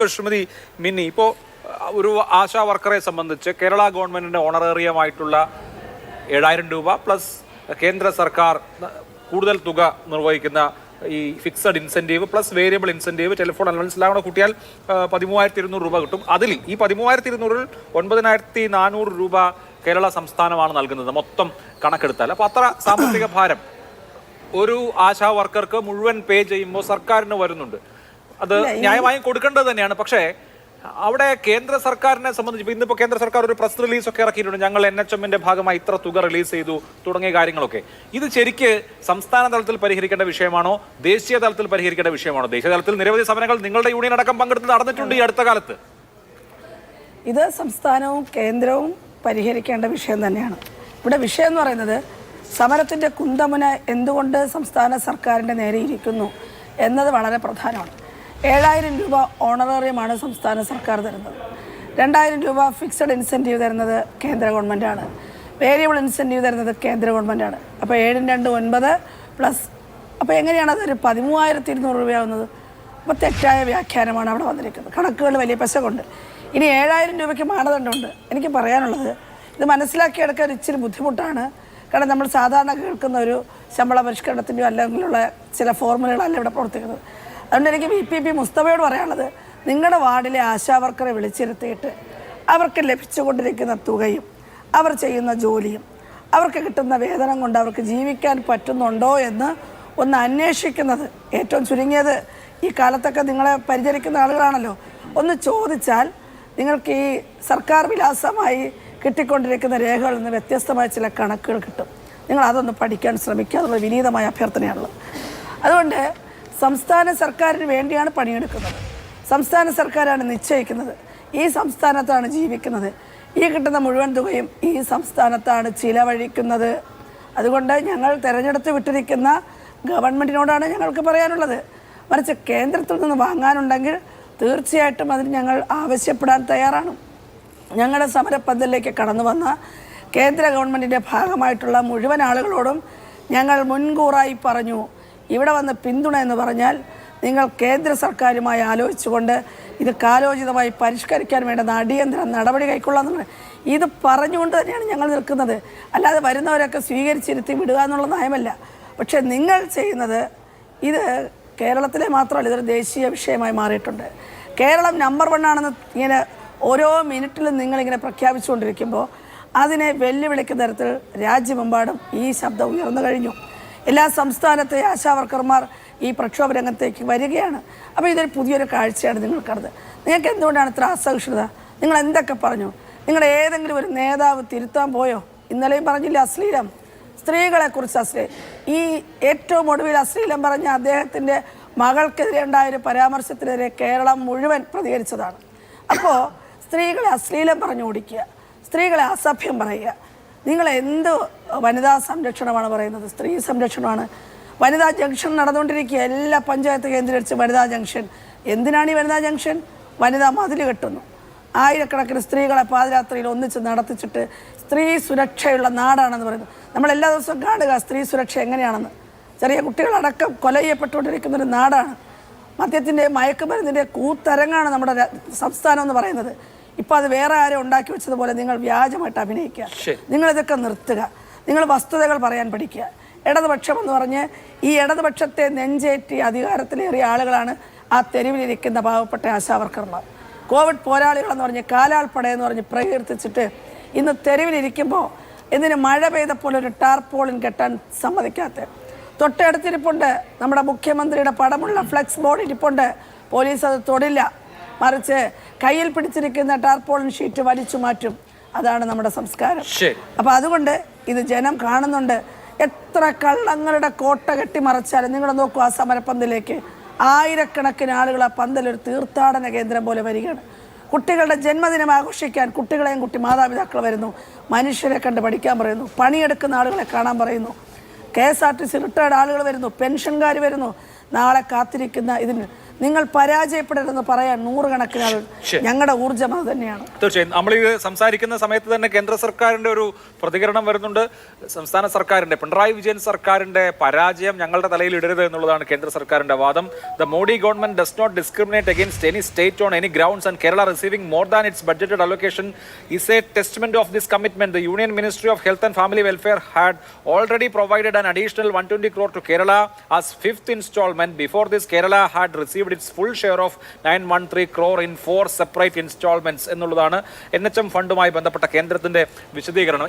ശ്രീമതി മിന്നി, ഇപ്പോൾ ഒരു ആശാ വർക്കറെ സംബന്ധിച്ച് കേരള ഗവൺമെന്റിന്റെ ഓണറേറിയമായിട്ടുള്ള 7,000 രൂപ പ്ലസ് കേന്ദ്ര സർക്കാർ കൂടുതൽ തുക നിർവഹിക്കുന്ന ഈ fixed incentive plus variable incentive telephone allowance എല്ലാം കൂടെ കൂട്ടിയാൽ 13,200 രൂപ കിട്ടും. അതിൽ ഈ 13,200-ൽ 9,400 രൂപ കേരള സംസ്ഥാനമാണ് നൽകുന്നത് മൊത്തം കണക്കെടുത്താൽ. അപ്പോൾ അത്ര സാമ്പത്തിക ഭാരം ഒരു ആശാ വർക്കർക്ക് മുഴുവൻ പേ ചെയ്യുമ്പോൾ സർക്കാരിന് വരുന്നുണ്ട്. അത് ന്യായമായും കൊടുക്കേണ്ടത് തന്നെയാണ്. പക്ഷേ അവിടെ കേന്ദ്ര സർക്കാരിനെ സംബന്ധിച്ച് ഇന്നിപ്പോൾ കേന്ദ്ര സർക്കാർ ഒരു പ്രസ് റിലീസ് ഒക്കെ ഇറക്കിയിട്ടുണ്ട്. ഞങ്ങൾ NHMന്റെ ഭാഗമായി ഇത്ര തുക റിലീസ് ചെയ്തു തുടങ്ങിയ കാര്യങ്ങളൊക്കെ. ഇത് ശരിക്ക് സംസ്ഥാന തലത്തിൽ പരിഹരിക്കേണ്ട വിഷയമാണോ ദേശീയ തലത്തിൽ പരിഹരിക്കേണ്ട വിഷയമാണോ? ദേശീയ തലത്തിൽ നിരവധി സമരങ്ങൾ നിങ്ങളുടെ യൂണിയൻ അടക്കം പങ്കെടുത്ത് നടന്നിട്ടുണ്ട് ഈ അടുത്ത കാലത്ത്. ഇത് സംസ്ഥാനവും കേന്ദ്രവും പരിഹരിക്കേണ്ട വിഷയം തന്നെയാണ്. ഇവിടെ വിഷയം എന്ന് പറയുന്നത് സമരത്തിന്റെ കുന്തമുന എന്തുകൊണ്ട് സംസ്ഥാന സർക്കാരിന്റെ നേരെ ഇരിക്കുന്നു എന്നത് വളരെ പ്രധാനമാണ്. 7,000 രൂപ ഓണറേറിയമാണ് സംസ്ഥാന സർക്കാർ തരുന്നത്. 2,000 രൂപ ഫിക്സഡ് ഇൻസെൻറ്റീവ് തരുന്നത് കേന്ദ്ര ഗവൺമെൻറ്റാണ്. വേരിയബിൾ ഇൻസെൻറ്റീവ് തരുന്നത് കേന്ദ്ര ഗവൺമെൻറ്റാണ്. അപ്പോൾ 7 × 2 9 പ്ലസ് അപ്പോൾ എങ്ങനെയാണ് അതൊരു 13,200 രൂപയാവുന്നത്? അപ്പോൾ തെറ്റായ വ്യാഖ്യാനമാണ് അവിടെ വന്നിരിക്കുന്നത്. കണക്കുകൾ വലിയ പശകുണ്ട്. ഇനി 7,000 രൂപയ്ക്ക് മാനദണ്ഡമുണ്ട്. എനിക്ക് പറയാനുള്ളത് ഇത് മനസ്സിലാക്കിയെടുക്കാൻ ഇച്ചിരി ബുദ്ധിമുട്ടാണ്. കാരണം നമ്മൾ സാധാരണ കേൾക്കുന്ന ഒരു ശമ്പള പരിഷ്കരണത്തിൻ്റെയോ അല്ലെങ്കിലുള്ള ചില ഫോർമുലകളല്ല ഇവിടെ പ്രവർത്തിക്കുന്നത്. അതുകൊണ്ട് എനിക്ക് VPP മുസ്തഫയോട് പറയാനുള്ളത്, നിങ്ങളുടെ വാർഡിലെ ആശാവർക്കറെ വിളിച്ചിരുത്തിയിട്ട് അവർക്ക് ലഭിച്ചുകൊണ്ടിരിക്കുന്ന തുകയും അവർ ചെയ്യുന്ന ജോലിയും അവർക്ക് കിട്ടുന്ന വേതനം കൊണ്ട് അവർക്ക് ജീവിക്കാൻ പറ്റുന്നുണ്ടോ എന്ന് ഒന്ന് അന്വേഷിക്കുന്നത് ഏറ്റവും ചുരുങ്ങിയത് ഈ കാലത്തൊക്കെ നിങ്ങളെ പരിചരിക്കുന്ന ആളുകളാണല്ലോ. ഒന്ന് ചോദിച്ചാൽ നിങ്ങൾക്ക് ഈ സർക്കാർ വിലാസമായി കിട്ടിക്കൊണ്ടിരിക്കുന്ന രേഖകളിൽ നിന്ന് വ്യത്യസ്തമായ ചില കണക്കുകൾ കിട്ടും. നിങ്ങൾ അതൊന്ന് പഠിക്കാൻ ശ്രമിക്കുക എന്നുള്ള വിനീതമായ അഭ്യർത്ഥനയാണുള്ളത്. അതുകൊണ്ട് സംസ്ഥാന സർക്കാരിന് വേണ്ടിയാണ് പണിയെടുക്കുന്നത്. സംസ്ഥാന സർക്കാരാണ് നിശ്ചയിക്കുന്നത്. ഈ സംസ്ഥാനത്താണ് ജീവിക്കുന്നത്. ഈ കിട്ടുന്ന മുഴുവൻ തുകയും ഈ സംസ്ഥാനത്താണ് ചിലവഴിക്കുന്നത്. അതുകൊണ്ട് ഞങ്ങൾ തിരഞ്ഞെടുത്ത് വിട്ടിരിക്കുന്ന ഗവൺമെൻറ്റിനോടാണ് ഞങ്ങൾക്ക് പറയാനുള്ളത്. മറിച്ച് കേന്ദ്രത്തിൽ നിന്ന് വാങ്ങാനുണ്ടെങ്കിൽ തീർച്ചയായിട്ടും അതിന് ഞങ്ങൾ ആവശ്യപ്പെടാൻ തയ്യാറാണ്. ഞങ്ങളുടെ സമരപ്പന്തലിലേക്ക് കടന്നു വന്ന കേന്ദ്ര ഗവൺമെൻറ്റിൻ്റെ ഭാഗമായിട്ടുള്ള മുഴുവൻ ആളുകളോടും ഞങ്ങൾ മുൻകൂറായി പറഞ്ഞു, ഇവിടെ വന്ന് പിന്തുണ എന്ന് പറഞ്ഞാൽ നിങ്ങൾ കേന്ദ്ര സർക്കാരുമായി ആലോചിച്ചുകൊണ്ട് ഇത് കാലോചിതമായി പരിഷ്കരിക്കാൻ വേണ്ടുന്ന അടിയന്തര നടപടി കൈക്കൊള്ളാമെന്നുള്ളത് ഇത് പറഞ്ഞുകൊണ്ട് തന്നെയാണ് ഞങ്ങൾ നിൽക്കുന്നത്. അല്ലാതെ വരുന്നവരൊക്കെ സ്വീകരിച്ചിരുത്തി വിടുക എന്നുള്ള നയമല്ല. പക്ഷേ നിങ്ങൾ ചെയ്യുന്നത് ഇത് കേരളത്തിലെ മാത്രമല്ല, ഇതൊരു ദേശീയ വിഷയമായി മാറിയിട്ടുണ്ട്. കേരളം നമ്പർ 1 ആണെന്ന് ഇങ്ങനെ ഓരോ മിനിറ്റിലും നിങ്ങളിങ്ങനെ പ്രഖ്യാപിച്ചുകൊണ്ടിരിക്കുമ്പോൾ അതിനെ വെല്ലുവിളിക്കുന്ന തരത്തിൽ രാജ്യമെമ്പാടും ഈ ശബ്ദം ഉയർന്നു കഴിഞ്ഞു. എല്ലാ സംസ്ഥാനത്തെ ആശാവർക്കർമാർ ഈ പ്രക്ഷോഭ രംഗത്തേക്ക് വരികയാണ്. അപ്പോൾ ഇതൊരു പുതിയൊരു കാഴ്ചയാണ് നിങ്ങൾ കണ്ടത്. നിങ്ങൾക്ക് എന്തുകൊണ്ടാണ് ഇത്ര അസഹിഷ്ണുത? നിങ്ങൾ എന്തൊക്കെ പറഞ്ഞു? നിങ്ങളുടെ ഏതെങ്കിലും ഒരു നേതാവ് തിരുത്താൻ പോയോ? ഇന്നലെയും പറഞ്ഞില്ല അശ്ലീലം, സ്ത്രീകളെക്കുറിച്ച് അശ്ലീലം. ഈ ഏറ്റവും ഒടുവിൽ അശ്ലീലം പറഞ്ഞ അദ്ദേഹത്തിൻ്റെ മകൾക്കെതിരെ ഉണ്ടായൊരു പരാമർശത്തിനെതിരെ കേരളം മുഴുവൻ പ്രതികരിച്ചതാണ്. അപ്പോൾ സ്ത്രീകളെ അശ്ലീലം പറഞ്ഞു ഓടിക്കുക, സ്ത്രീകളെ അസഭ്യം പറയുക. നിങ്ങൾ എന്ത് വനിതാ സംരക്ഷണമാണ് പറയുന്നത്? സ്ത്രീ സംരക്ഷണമാണ്. വനിതാ ജംഗ്ഷൻ നടന്നുകൊണ്ടിരിക്കുക. എല്ലാ പഞ്ചായത്ത് കേന്ദ്രീകരിച്ച് വനിതാ ജംഗ്ഷൻ. എന്തിനാണ് ഈ വനിതാ ജംഗ്ഷൻ? വനിതാ മതിൽ കെട്ടുന്നു. ആയിരക്കണക്കിന് സ്ത്രീകളെ പാതിരാത്രിയിൽ ഒന്നിച്ച് നടത്തിച്ചിട്ട് സ്ത്രീ സുരക്ഷയുള്ള നാടാണെന്ന് പറയുന്നു. നമ്മൾ എല്ലാ ദിവസവും കാണുക സ്ത്രീ സുരക്ഷ എങ്ങനെയാണെന്ന്. ചെറിയ കുട്ടികളടക്കം കൊല ചെയ്യപ്പെട്ടുകൊണ്ടിരിക്കുന്നൊരു നാടാണ്. മദ്യത്തിൻ്റെ മയക്കുമരുന്നിൻ്റെ കൂത്തരങ്ങാണ് നമ്മുടെ സംസ്ഥാനം എന്ന് പറയുന്നത്. ഇപ്പോൾ അത് വേറെ ആരും ഉണ്ടാക്കി വെച്ചതുപോലെ നിങ്ങൾ വ്യാജമായിട്ട് അഭിനയിക്കുക. നിങ്ങളിതൊക്കെ നിർത്തുക. നിങ്ങൾ വസ്തുതകൾ പറയാൻ പഠിക്കുക. ഇടതുപക്ഷം എന്ന് പറഞ്ഞ് ഈ ഇടതുപക്ഷത്തെ നെഞ്ചേറ്റി അധികാരത്തിലേറിയ ആളുകളാണ് ആ തെരുവിലിരിക്കുന്ന പാവപ്പെട്ട ആശാവർക്കർമാർ. കോവിഡ് പോരാളികളെന്ന് പറഞ്ഞ് കാലാൾപ്പടയെന്ന് പറഞ്ഞ് പ്രകീർത്തിച്ചിട്ട് ഇന്ന് തെരുവിലിരിക്കുമ്പോൾ ഇതിന് മഴ പെയ്തപ്പോൾ ഒരു ടാർപോളിൻ കെട്ടാൻ സമ്മതിക്കാത്ത തൊട്ടടുത്തിരിപ്പുണ്ട് നമ്മുടെ മുഖ്യമന്ത്രിയുടെ പടമുള്ള ഫ്ലെക്സ് ബോർഡ് ഇരിപ്പുണ്ട്. പോലീസ് അത് തൊടില്ല, മറിച്ച് കയ്യിൽ പിടിച്ചിരിക്കുന്ന ടാർപോളിൻ ഷീറ്റ് വലിച്ചു മാറ്റും. അതാണ് നമ്മുടെ സംസ്കാരം. അപ്പോൾ അതുകൊണ്ട് ഇത് ജനം കാണുന്നുണ്ട്. എത്ര കള്ളങ്ങളുടെ കോട്ട കെട്ടി മറച്ചാലും നിങ്ങൾ നോക്കൂ, ആ സമരപ്പന്തലിലേക്ക് ആയിരക്കണക്കിന് ആളുകൾ ആ പന്തലൊരു തീർത്ഥാടന കേന്ദ്രം പോലെ വരികയാണ്. കുട്ടികളുടെ ജന്മദിനം ആഘോഷിക്കാൻ കുട്ടികളെയും കുട്ടി മാതാപിതാക്കൾ വരുന്നു. മനുഷ്യരെ കണ്ട് പഠിക്കാൻ പറയുന്നു. പണിയെടുക്കുന്ന ആളുകളെ കാണാൻ പറയുന്നു. KSRTC റിട്ടയർഡ് ആളുകൾ വരുന്നു. പെൻഷൻകാർ വരുന്നു. നാളെ കാത്തിരിക്കുന്ന ഇതിന് നിങ്ങൾ പരാജയപ്പെടരുതെന്ന് പറയാൻ നൂറുകണക്കിന് ആളുകൾ. ഞങ്ങളുടെ ഊർജ്ജം അത് തന്നെയാണ്. തീർച്ചയായും നമ്മളിത് സംസാരിക്കുന്ന സമയത്ത് തന്നെ കേന്ദ്ര സർക്കാരിന്റെ ഒരു പ്രതികരണം വരുന്നുണ്ട്. സംസ്ഥാന സർക്കാരിന്റെ പിണറായി വിജയൻ സർക്കാരിന്റെ പരാജയം ഞങ്ങളുടെ തലയിൽ ഇടരുത് എന്നുള്ളതാണ് കേന്ദ്ര സർക്കാരിന്റെ വാദം. The Modi government does not discriminate against any state on any grounds and Kerala receiving more than its budgeted allocation is a testament of this commitment. The union ministry of health and family welfare had already provided an additional 120 crore to Kerala as fifth installment. Before this, Kerala had received its full share of 913 crore in 4 separate installments എന്നുള്ളതാണ് NHM ഫണ്ടുമായി ബന്ധപ്പെട്ട കേന്ദ്രത്തിന്റെ വിശദീകരണം.